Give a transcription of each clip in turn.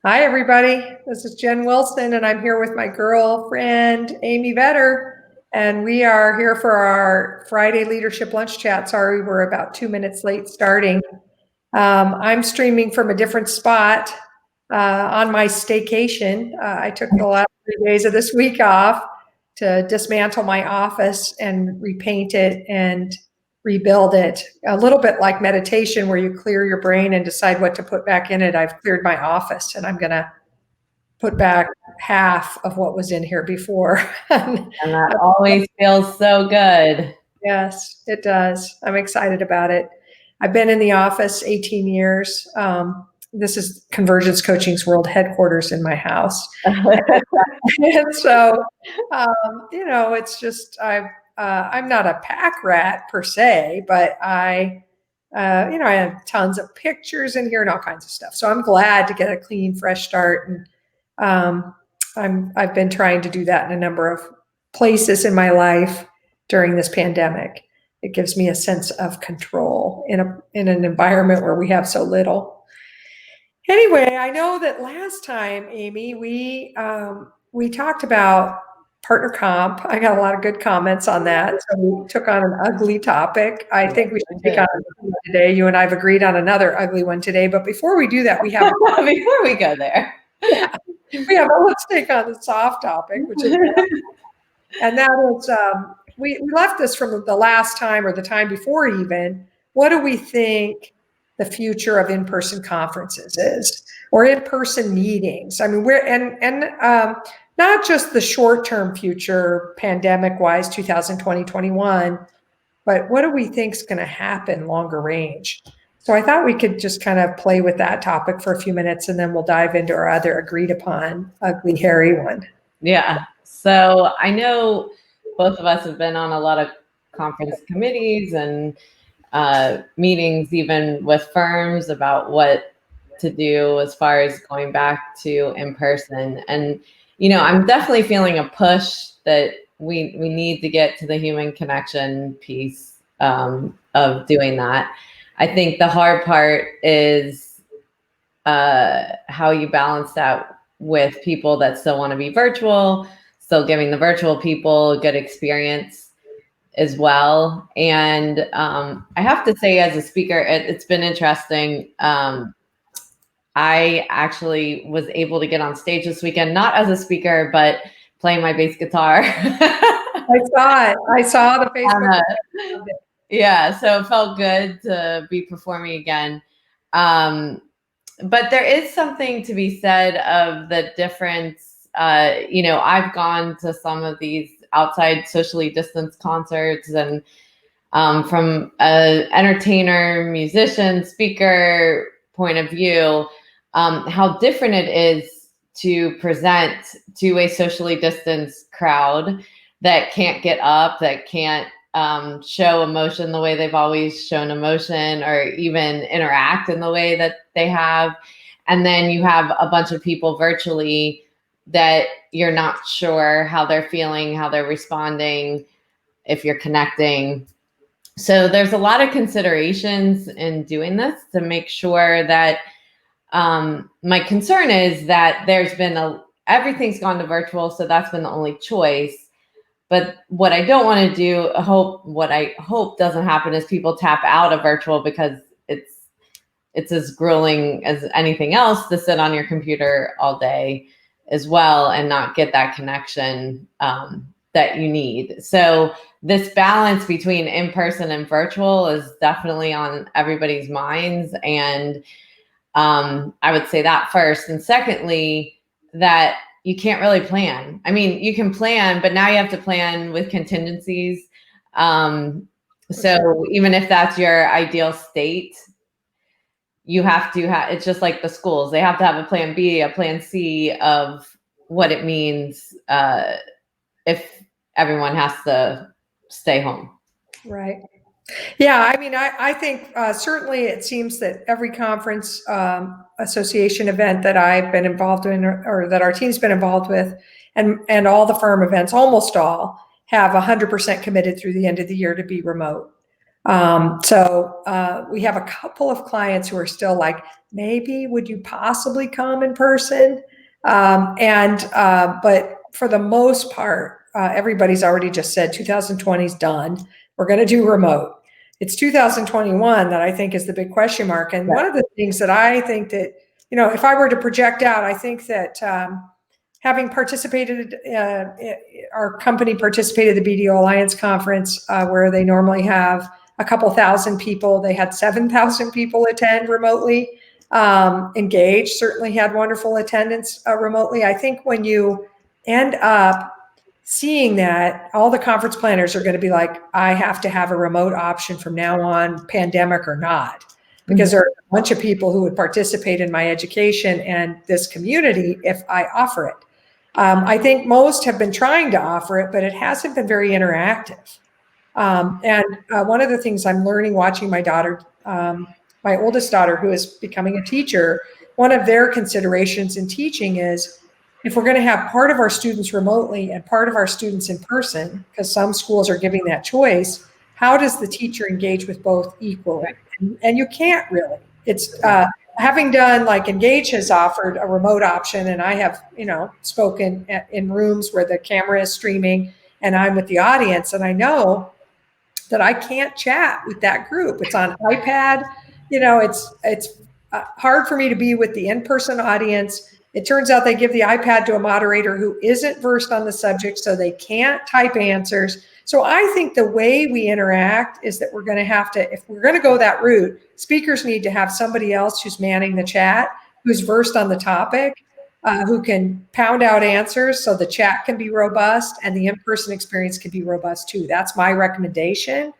Hi, everybody. This is Jen Wilson, and I'm here with my girlfriend, Amy Vetter, and we are here for our Friday Leadership Lunch Chat. Sorry, we're about 2 minutes late starting. I'm streaming from a different spot on my staycation. I took the last 3 days of this week off to dismantle my office and repaint it and rebuild it. A little bit like meditation, where you clear your brain and decide what to put back in it. I've cleared my office, and I'm going to put back half of what was in here before. And that always feels so good. Yes, it does. I'm excited about it. I've been in the office 18 years. This is Convergence Coaching's world headquarters in my house. And so, it's just, I'm not a pack rat per se, but I have tons of pictures in here and all kinds of stuff. So I'm glad to get a clean, fresh start. And I've been trying to do that in a number of places in my life during this pandemic. It gives me a sense of control in an environment where we have so little. Anyway, I know that last time, Amy, we talked about partner comp. I got a lot of good comments on that. So we took on an ugly topic. I think we should take on one today. You and I have agreed on another ugly one today. But before we do that, we have before we go there, let's take on the soft topic, which is and that is we left this from the last time or the time before even. What do we think the future of in-person conferences is, or in-person meetings? I mean, not just the short-term future, pandemic-wise, 2020, 21, but what do we think is going to happen longer range? So I thought we could just kind of play with that topic for a few minutes, and then we'll dive into our other agreed upon ugly, hairy one. Yeah. So I know both of us have been on a lot of conference committees and meetings, even with firms, about what to do as far as going back to in person. And, I'm definitely feeling a push that we need to get to the human connection piece of doing that. I think the hard part is how you balance that with people that still want to be virtual, still giving the virtual people a good experience as well. And I have to say, as a speaker, it's been interesting. I actually was able to get on stage this weekend, not as a speaker, but playing my bass guitar. I saw it. I saw the Facebook. Yeah, so it felt good to be performing again. But there is something to be said of the difference. I've gone to some of these outside socially distanced concerts, and from an entertainer, musician, speaker point of view, how different it is to present to a socially distanced crowd that can't get up, that can't show emotion the way they've always shown emotion, or even interact in the way that they have. And then you have a bunch of people virtually that you're not sure how they're feeling, how they're responding, if you're connecting. So there's a lot of considerations in doing this to make sure that my concern is that everything's gone to virtual, so that's been the only choice. But what I don't want to do, what I hope doesn't happen, is people tap out of virtual because it's as grueling as anything else to sit on your computer all day as well and not get that connection that you need. So this balance between in-person and virtual is definitely on everybody's minds. And I would say that first. And secondly, that you can't really plan. I mean, you can plan, but now you have to plan with contingencies. So even if that's your ideal state, you have to it's just like the schools. They have to have a plan B, a plan C of what it means if everyone has to stay home. Right. Yeah, I mean, I think certainly it seems that every conference association event that I've been involved in, or that our team's been involved with, and all the firm events, almost all, have 100% committed through the end of the year to be remote. So we have a couple of clients who are still like, maybe would you possibly come in person? But for the most part, everybody's already just said 2020 is done. We're going to do remote. It's 2021 that I think is the big question mark. And one of the things that I think that, if I were to project out, I think that having participated, our company participated at the BDO Alliance Conference, where they normally have a couple thousand people. They had 7,000 people attend remotely. Engage certainly had wonderful attendance remotely. I think when you end up seeing that, all the conference planners are going to be like, I have to have a remote option from now on, pandemic or not, because there are a bunch of people who would participate in my education and this community if I offer it. I think most have been trying to offer it, but it hasn't been very interactive. One of the things I'm learning watching my daughter, my oldest daughter, who is becoming a teacher, one of their considerations in teaching is if we're going to have part of our students remotely and part of our students in person, because some schools are giving that choice, how does the teacher engage with both equally? And you can't really. It's having done, like Engage has offered a remote option, and I have, spoken in rooms where the camera is streaming and I'm with the audience, and I know that I can't chat with that group. It's on iPad. It's hard for me to be with the in-person audience. It turns out they give the iPad to a moderator who isn't versed on the subject, so they can't type answers. So I think the way we interact is that we're going to have to, if we're going to go that route, speakers need to have somebody else who's manning the chat, who's versed on the topic, who can pound out answers so the chat can be robust and the in-person experience can be robust too. That's my recommendation,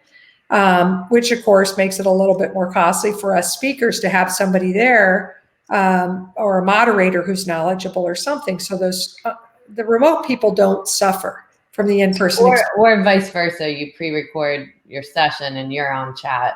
which of course makes it a little bit more costly for us speakers to have somebody there or a moderator who's knowledgeable or something. So the remote people don't suffer from the in-person experience. Or vice versa, you pre-record your session and you're on chat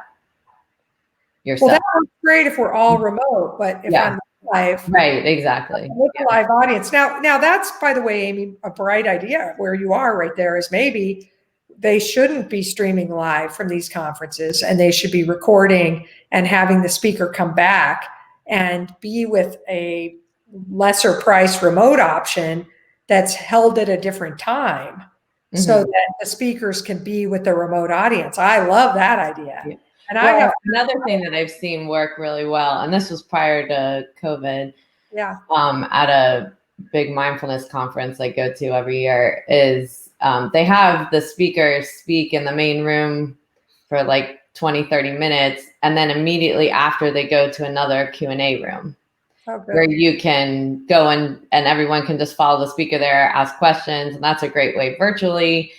yourself. Well, that works great if we're all remote, but if I'm live. Right, exactly. With a live audience. Now that's, by the way, Amy, a bright idea where you are right there is maybe they shouldn't be streaming live from these conferences and they should be recording and having the speaker come back and be with a lesser price remote option that's held at a different time so that the speakers can be with the remote audience. I love that idea. Yeah. And I have another thing that I've seen work really well, and this was prior to COVID. Yeah. At a big mindfulness conference I go to every year is they have the speakers speak in the main room for like 20, 30 minutes. And then immediately after they go to another Q&A room where you can go and everyone can just follow the speaker there, ask questions. And that's a great way virtually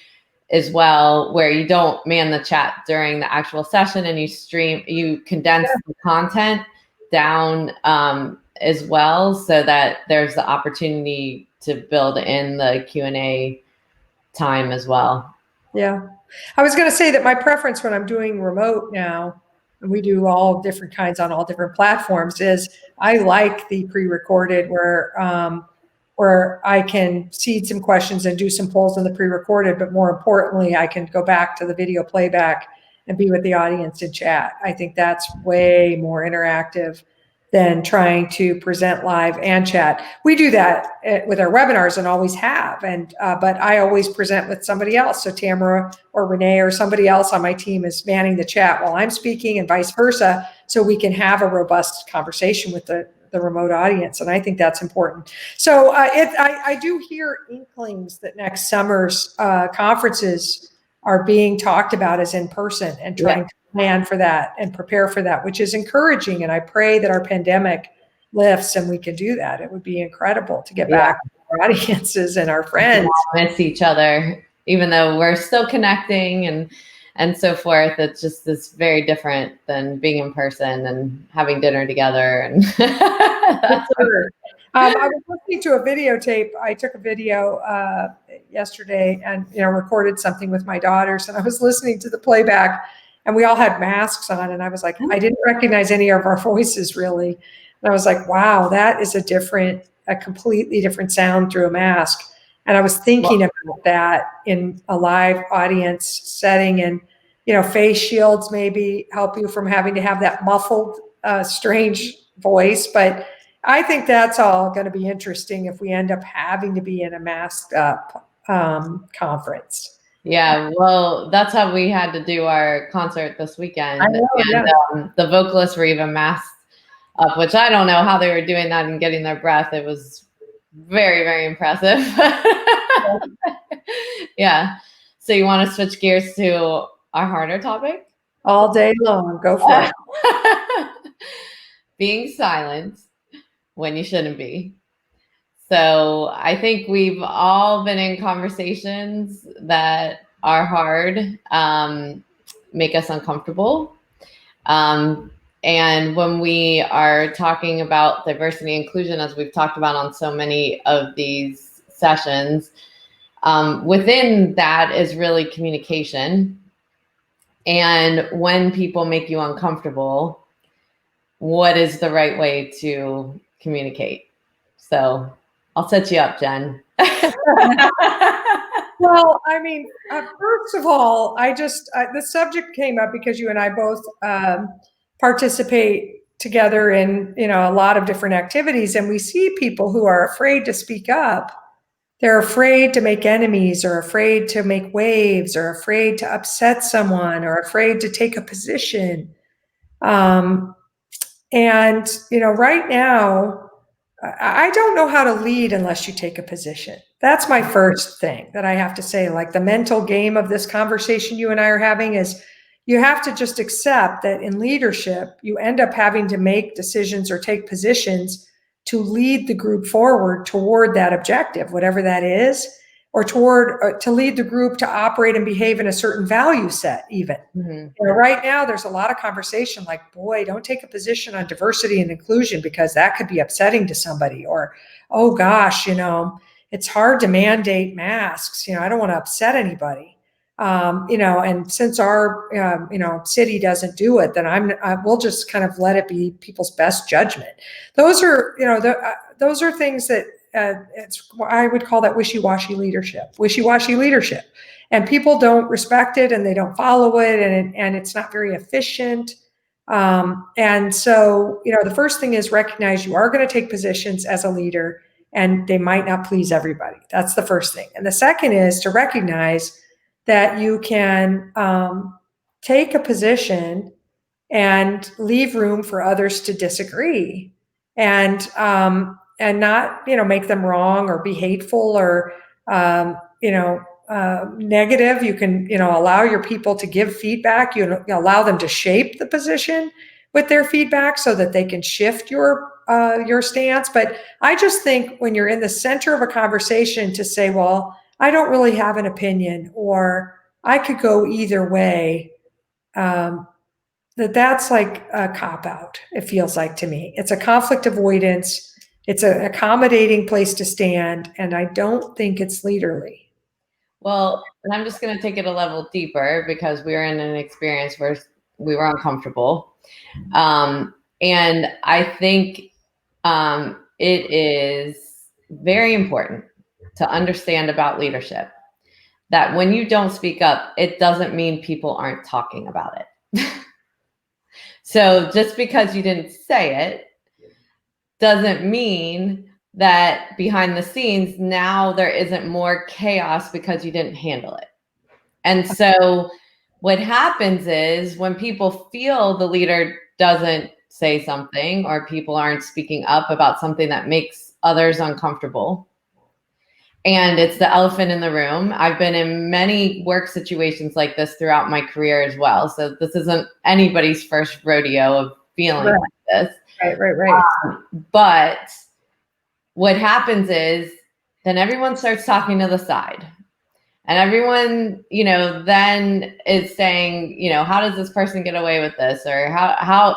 as well, where you don't man the chat during the actual session and you condense the content down as well, so that there's the opportunity to build in the Q&A time as well. Yeah. I was going to say that my preference when I'm doing remote now, and we do all different kinds on all different platforms, is I like the pre-recorded where I can seed some questions and do some polls in the pre-recorded, but more importantly, I can go back to the video playback and be with the audience in chat. I think that's way more interactive than trying to present live and chat. We do that with our webinars and always have, but I always present with somebody else. So Tamara or Renee or somebody else on my team is manning the chat while I'm speaking and vice versa, so we can have a robust conversation with the remote audience. And I think that's important. So I do hear inklings that next summer's conferences are being talked about as in person and trying to plan for that and prepare for that, which is encouraging. And I pray that our pandemic lifts and we can do that. It would be incredible to get back to our audiences and our friends. We miss each other, even though we're still connecting and so forth. It's just this very different than being in person and having dinner together. And I was listening to a videotape. I took a video yesterday and recorded something with my daughters, and I was listening to the playback, and we all had masks on, and I was like, I didn't recognize any of our voices really, and I was like, wow, that is a completely different sound through a mask. And I was thinking about that in a live audience setting, and face shields maybe help you from having to have that muffled, strange voice. But I think that's all going to be interesting if we end up having to be in a masked up conference. Yeah, well, that's how we had to do our concert this weekend. I know, and the vocalists were even masked up, which I don't know how they were doing that and getting their breath. It was very, very impressive. Yeah. So you want to switch gears to our harder topic? All day long. Go for it. Being silent when you shouldn't be. So I think we've all been in conversations that are hard, make us uncomfortable. And when we are talking about diversity and inclusion, as we've talked about on so many of these sessions, within that is really communication. And when people make you uncomfortable, what is the right way to communicate? So I'll set you up, Jen. Well, I mean, first of all, the subject came up because you and I both participate together in, a lot of different activities, and we see people who are afraid to speak up. They're afraid to make enemies, or afraid to make waves, or afraid to upset someone, or afraid to take a position. And, right now, I don't know how to lead unless you take a position. That's my first thing that I have to say. Like, the mental game of this conversation you and I are having is, you have to just accept that in leadership, you end up having to make decisions or take positions to lead the group forward toward that objective, whatever that is, or to lead the group to operate and behave in a certain value set even. Mm-hmm. Right now, there's a lot of conversation like, boy, don't take a position on diversity and inclusion because that could be upsetting to somebody. Or, oh gosh, it's hard to mandate masks. I don't want to upset anybody. And since our, city doesn't do it, then we'll just kind of let it be people's best judgment. Those are, those are things that I would call that wishy-washy leadership. And people don't respect it and they don't follow it, and it's not very efficient. And so, the first thing is recognize you are going to take positions as a leader and they might not please everybody. That's the first thing. And the second is to recognize that you can take a position and leave room for others to disagree, and not make them wrong or be hateful or negative. You can allow your people to give feedback. You allow them to shape the position with their feedback so that they can shift your stance. But I just think when you're in the center of a conversation to say, well, I don't really have an opinion, or I could go either way, that's like a cop-out, it feels like to me. It's a conflict avoidance. It's an accommodating place to stand, and I don't think it's leaderly. Well, and I'm just going to take it a level deeper because we were in an experience where we were uncomfortable. And I think it is very important to understand about leadership that when you don't speak up, it doesn't mean people aren't talking about it. So just because you didn't say it doesn't mean that behind the scenes now there isn't more chaos because you didn't handle it. And so what happens is when people feel the leader doesn't say something, or people aren't speaking up about something that makes others uncomfortable, and it's the elephant in the room. I've been in many work situations like this throughout my career as well. So this isn't anybody's first rodeo of feeling like this. Right. But what happens is then everyone starts talking to the side. And everyone, then is saying, how does this person get away with this? Or how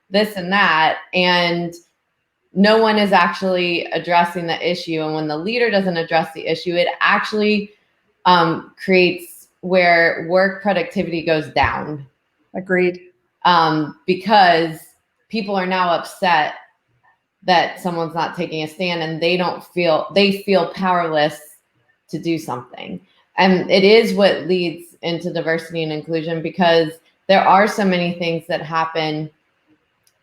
this and that. And no one is actually addressing the issue. And when the leader doesn't address the issue, it actually creates where work productivity goes down. Agreed. Because people are now upset that someone's not taking a stand, and they feel powerless to do something. And it is what leads into diversity and inclusion, because there are so many things that happen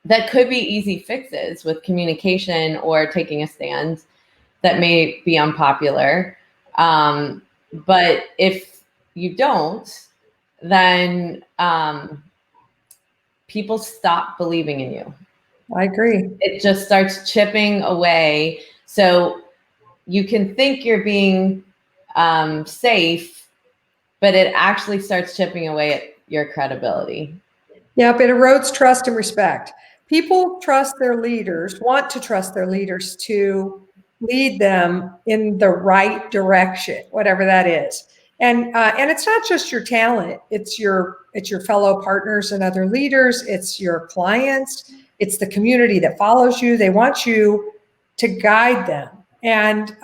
that could be easy fixes with communication or taking a stand that may be unpopular. But if you don't, then people stop believing in you. I agree. It just starts chipping away. So you can think you're being safe, but it actually starts chipping away at your credibility. Yep, it erodes trust and respect. People trust their leaders, want to trust their leaders to lead them in the right direction, whatever that is. And it's not just your talent; it's your fellow partners and other leaders. It's your clients. It's the community that follows you. They want you to guide them, and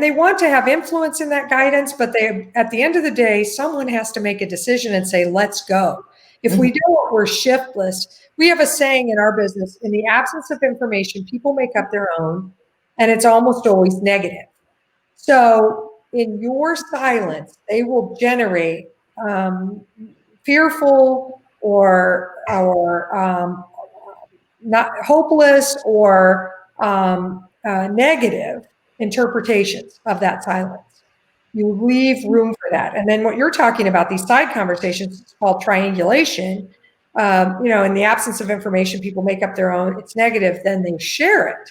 they want to have influence in that guidance. But they, at the end of the day, someone has to make a decision and say, "Let's go." If we don't, we're shiftless. We have a saying in our business: in the absence of information, people make up their own, and it's almost always negative. So in your silence, they will generate fearful or not hopeless or negative interpretations of that silence. You leave room for that. And then what you're talking about, these side conversations, it's called triangulation. In the absence of information, people make up their own. It's negative. Then they share it.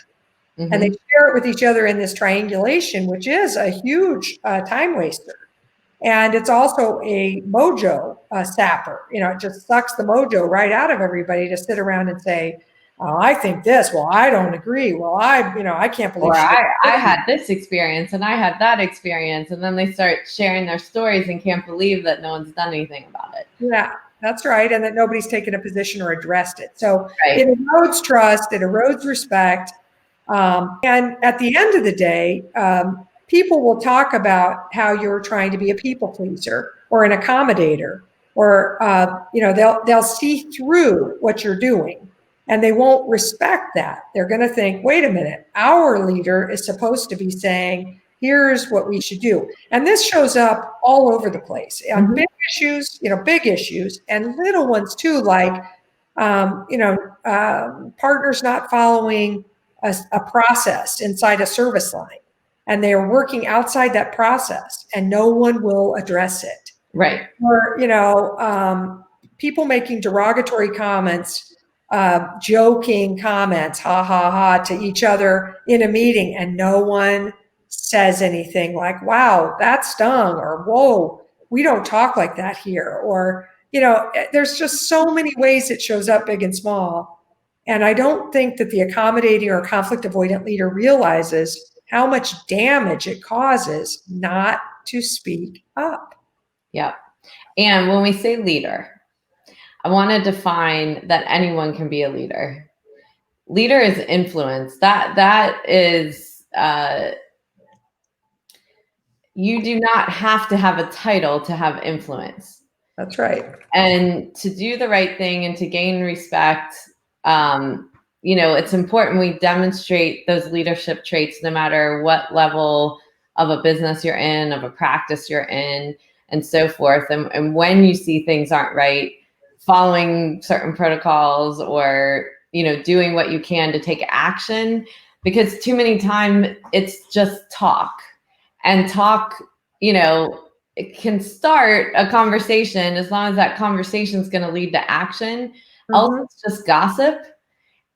Mm-hmm. And they share it with each other in this triangulation, which is a huge time waster. And it's also a mojo sapper. It just sucks the mojo right out of everybody to sit around and say, "Oh, I think this. Well, I don't agree. Well, I can't believe." Or I had this experience and I had that experience. And then they start sharing their stories and can't believe that no one's done anything about it. Yeah, that's right. And that nobody's taken a position or addressed it. So It erodes trust. It erodes respect. And at the end of the day, people will talk about how you're trying to be a people pleaser or an accommodator, or they'll see through what you're doing, and they won't respect that. They're going to think, wait a minute, our leader is supposed to be saying, here's what we should do. And this shows up all over the place on big issues, big issues, and little ones too, like partners not following a process inside a service line, and they are working outside that process, and no one will address it. Right. Or people making derogatory comments, joking comments, ha ha ha, to each other in a meeting, and no one says anything like, "Wow, that stung," or "Whoa, we don't talk like that here," or there's just so many ways it shows up, big and small. And I don't think that the accommodating or conflict avoidant leader realizes how much damage it causes not to speak up. Yeah. And when we say leader, I want to define that anyone can be a leader. Leader is influence. That is, you do not have to have a title to have influence. That's right. And to do the right thing and to gain respect, it's important we demonstrate those leadership traits no matter what level of a business you're in, of a practice you're in, and so forth. And when you see things aren't right, following certain protocols or, doing what you can to take action, because too many times it's just talk. And talk, it can start a conversation as long as that conversation is going to lead to action. Mm-hmm. Else it's just gossip,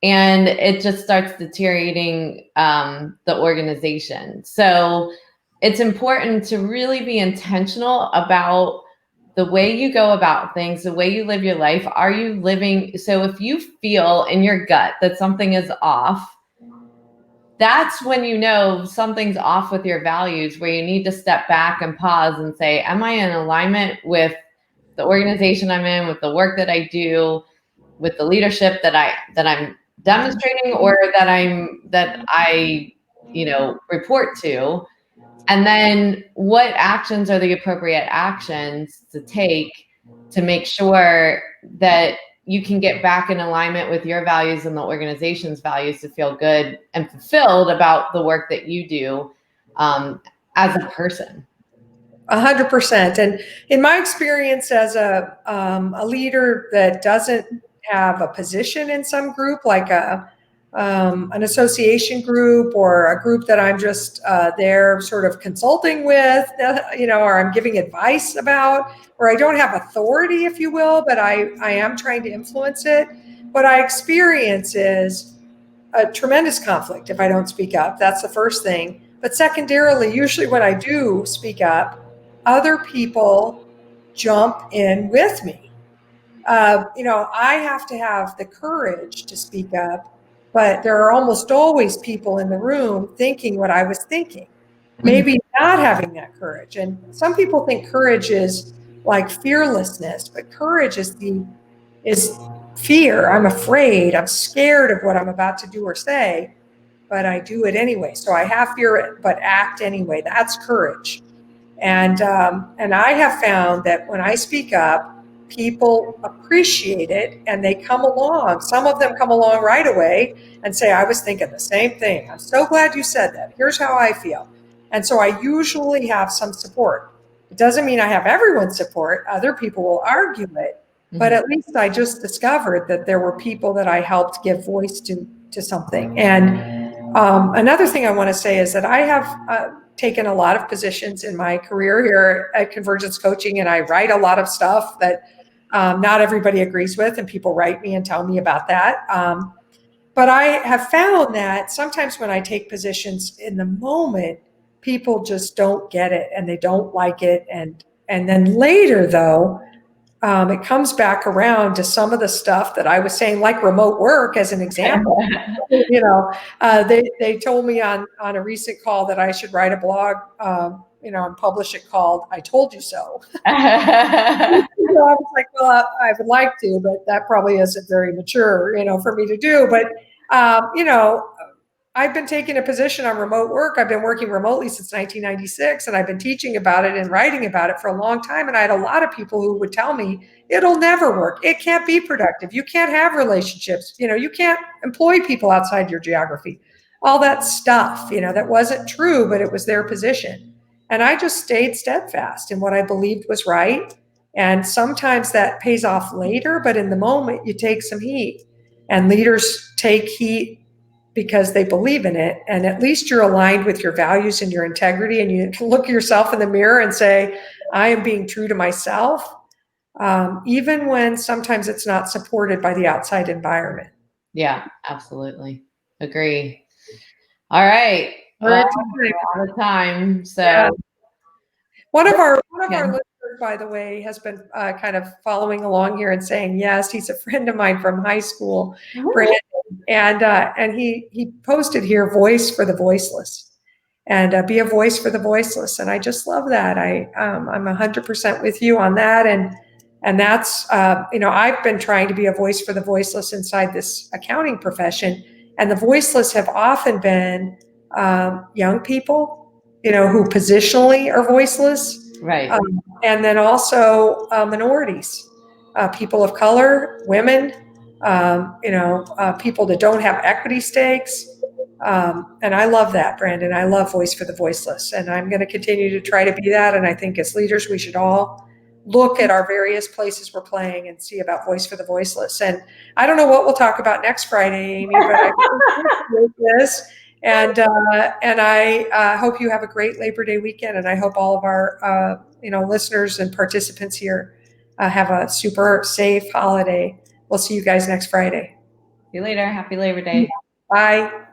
and it just starts deteriorating the organization. So it's important to really be intentional about the way you go about things, the way you live your life. Are you living? So if you feel in your gut that something is off, that's when you know something's off with your values, where you need to step back and pause and say, am I in alignment with the organization I'm in, with the work that I do, with the leadership that I'm demonstrating, or that I report to? And then what actions are the appropriate actions to take to make sure that you can get back in alignment with your values and the organization's values to feel good and fulfilled about the work that you do as a person. 100%. And in my experience as a leader that doesn't have a position in some group, like an association group or a group that I'm just there sort of consulting with, or I'm giving advice about, or I don't have authority, if you will, but I am trying to influence it. What I experience is a tremendous conflict if I don't speak up. That's the first thing. But secondarily, usually when I do speak up, other people jump in with me. I have to have the courage to speak up, but there are almost always people in the room thinking what I was thinking, maybe not having that courage. And some people think courage is like fearlessness, but courage is fear. I'm afraid. I'm scared of what I'm about to do or say, but I do it anyway. So I have fear, but act anyway. That's courage. And I have found that when I speak up, people appreciate it and they come along. Some of them come along right away and say, I was thinking the same thing. I'm so glad you said that. Here's how I feel. And so I usually have some support. It doesn't mean I have everyone's support. Other people will argue it. But at least I just discovered that there were people that I helped give voice to something. And another thing I want to say is that I have taken a lot of positions in my career here at Convergence Coaching, and I write a lot of stuff that not everybody agrees with, and people write me and tell me about that. But I have found that sometimes when I take positions in the moment, people just don't get it and they don't like it. And then later, though, it comes back around to some of the stuff that I was saying, like remote work as an example. They told me on a recent call that I should write a blog, and publish it called "I Told You So." I was like, well, I would like to, but that probably isn't very mature, for me to do. But I've been taking a position on remote work. I've been working remotely since 1996, and I've been teaching about it and writing about it for a long time. And I had a lot of people who would tell me, it'll never work. It can't be productive. You can't have relationships. You can't employ people outside your geography. All that stuff, that wasn't true, but it was their position. And I just stayed steadfast in what I believed was right. And sometimes that pays off later, but in the moment, you take some heat. And leaders take heat because they believe in it. And at least you're aligned with your values and your integrity. And you can look yourself in the mirror and say, I am being true to myself, even when sometimes it's not supported by the outside environment. Yeah, absolutely. Agree. All right. We're out of time. So yeah. One of our listeners, by the way, has been kind of following along here and saying, yes, he's a friend of mine from high school, Brandon. And he posted here, voice for the voiceless, and be a voice for the voiceless. And I just love that. I'm 100% with you on that. And that's, I've been trying to be a voice for the voiceless inside this accounting profession. And the voiceless have often been young people, who positionally are voiceless. right. And then also minorities, people of color, women, people that don't have equity stakes. And I love that, Brandon. I love Voice for the Voiceless. And I'm going to continue to try to be that. And I think as leaders, we should all look at our various places we're playing and see about Voice for the Voiceless. And I don't know what we'll talk about next Friday, Amy, but I appreciate this. And I hope you have a great Labor Day weekend. And I hope all of our, listeners and participants here have a super safe holiday. We'll see you guys next Friday. See you later. Happy Labor Day. Bye.